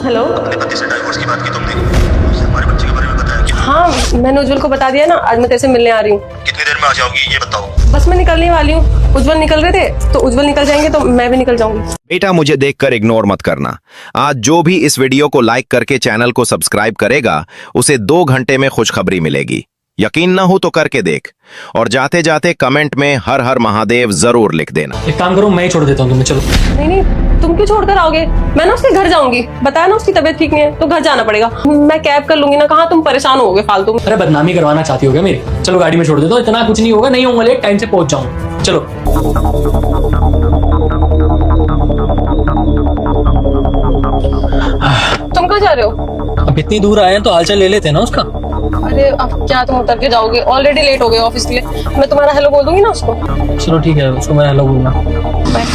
Hello. अपने पति से डाइवोर्स की बात की तुमने? उसे हमारे बच्चे के बारे में बताया क्या? हाँ, मैंने उज्जवल को बता दिया ना, आज मैं तेरे से मिलने आ रही हूँ। कितनी देर में आ जाओगी ये बताओ? बस मैं निकलने वाली हूँ। उज्जवल निकल रहे थे तो उज्जवल निकल जाएंगे तो मैं भी निकल जाऊंगी। बेटा, मुझे देखकर इग्नोर मत करना। आज जो भी इस वीडियो को लाइक करके चैनल को सब्सक्राइब करेगा उसे 2 घंटे में खुशखबरी मिलेगी। यकीन ना हो तो करके देख, और जाते जाते कमेंट में हर हर महादेव जरूर लिख देना। एक काम करो, मैं ही छोड़ देता हूँ तुम्हें। चलो। नहीं नहीं, तुम क्यों छोड़कर आओगे? मैं ना उसके घर जाऊंगी। बताया ना उसकी तबीयत ठीक नहीं है तो घर जाना पड़ेगा। मैं कैब कर लूंगी ना, कहाँ तुम परेशान होगे फालतू में। अरे बदनामी करवाना चाहती हो क्या मेरी? चलो गाड़ी में छोड़ देता हूँ, इतना कुछ नहीं होगा, नहीं होगा लेट, टाइम से पहुंच जाऊंगा। चलो। तुम कहाँ जा रहे हो? अब इतनी दूर आए हैं तो हालचाल ले लेते हैं ना उसका। अरे अब क्या तुम उतर के जाओगे? ऑलरेडी लेट हो गए ऑफिस के लिए। मैं तुम्हारा हेलो बोल दूंगी ना उसको। चलो ठीक है, उसको मैं हेलो बोलूंगा। बाय।